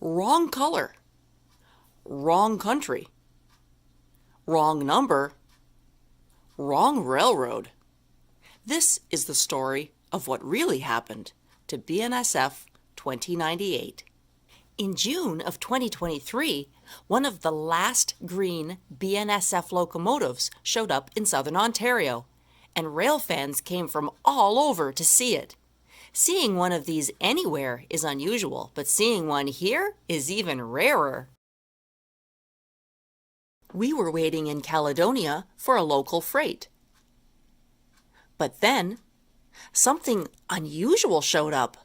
Wrong color. Wrong country. Wrong number. Wrong railroad. This is the story of what really happened to BNSF 2098. In June of 2023, one of the last green BNSF locomotives showed up in southern Ontario, and railfans came from all over to see it. Seeing one of these anywhere is unusual, but seeing one here is even rarer. We were waiting in Caledonia for a local freight. But then, something unusual showed up.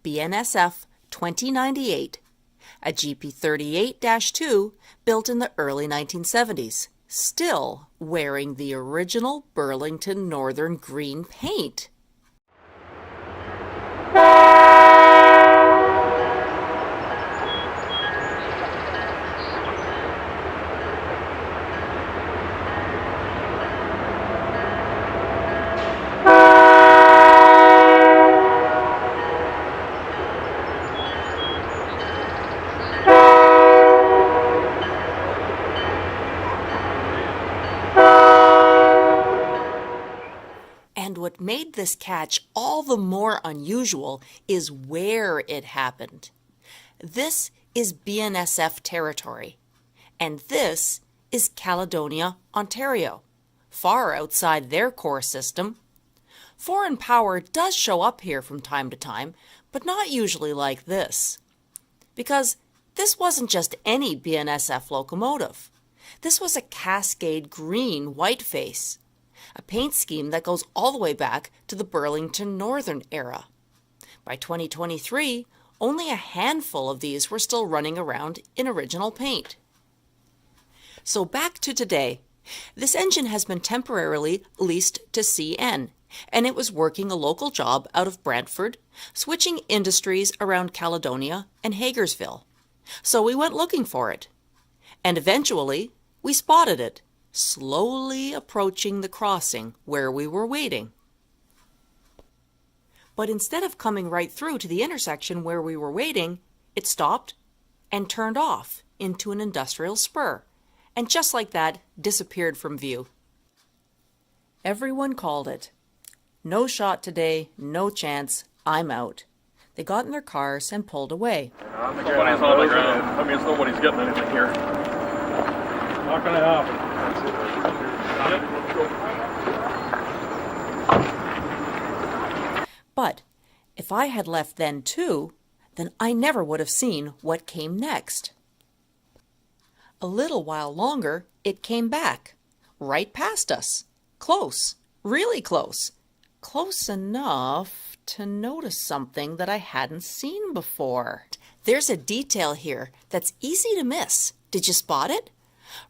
BNSF 2098, a GP38-2 built in the early 1970s, still wearing the original Burlington Northern green paint. And what made this catch all the more unusual is where it happened. This is BNSF territory, and this is Caledonia, Ontario, far outside their core system. Foreign power does show up here from time to time, but not usually like this. Because this wasn't just any BNSF locomotive. This was a Cascade Green whiteface, a paint scheme that goes all the way back to the Burlington Northern era. By 2023, only a handful of these were still running around in original paint. So back to today. This engine has been temporarily leased to CN, and it was working a local job out of Brantford, switching industries around Caledonia and Hagersville. So we went looking for it, and eventually we spotted it, slowly approaching the crossing where we were waiting. But instead of coming right through to the intersection where we were waiting, it stopped and turned off into an industrial spur, and just like that, disappeared from view. Everyone called it. No shot today, no chance, I'm out. They got in their cars and pulled away. Somebody's on the ground. That means nobody's getting anything here. Not gonna happen. But if I had left then too, then I never would have seen what came next. A little while longer, it came back, right past us, close, really close, close enough to notice something that I hadn't seen before. There's a detail here that's easy to miss. Did you spot it?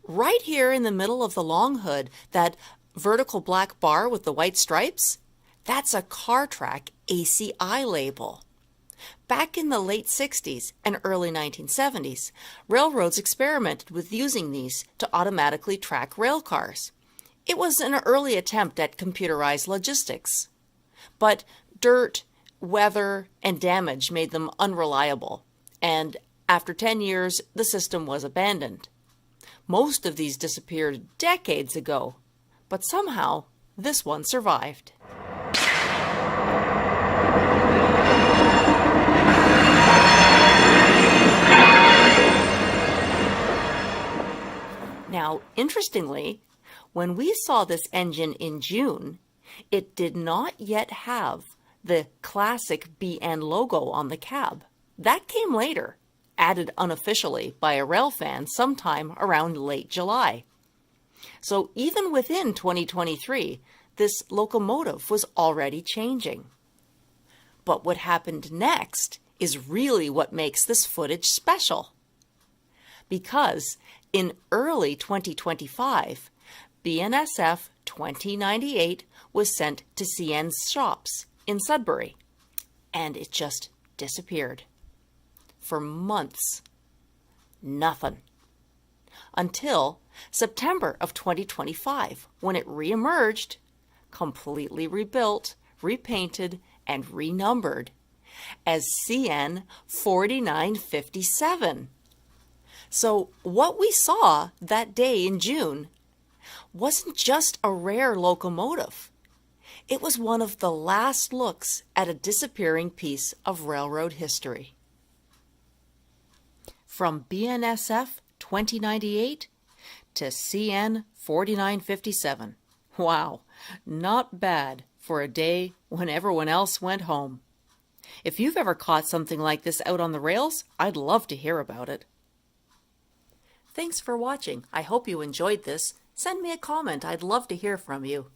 Right here in the middle of the long hood, that vertical black bar with the white stripes, that's a KarTrak ACI label. Back in the late 60s and early 1970s, railroads experimented with using these to automatically track railcars. It was an early attempt at computerized logistics. But dirt, weather, and damage made them unreliable, and after 10 years, the system was abandoned. Most of these disappeared decades ago, but somehow this one survived. Now, interestingly, when we saw this engine in June, it did not yet have the classic BN logo on the cab. That came later, added unofficially by a Railfan sometime around late July. So even within 2023, this locomotive was already changing. But what happened next is really what makes this footage special. Because in early 2025, BNSF 2098 was sent to CN's shops in Sudbury, and it just disappeared. For months, nothing. Until September of 2025, when it reemerged, completely rebuilt, repainted, and renumbered. as CN 4957. So what we saw that day in June wasn't just a rare locomotive. It was one of the last looks at a disappearing piece of railroad history. From BNSF 2098 to CN 4957. Wow, not bad for a day when everyone else went home. If you've ever caught something like this out on the rails, I'd love to hear about it. Thanks for watching. I hope you enjoyed this. Send me a comment. I'd love to hear from you.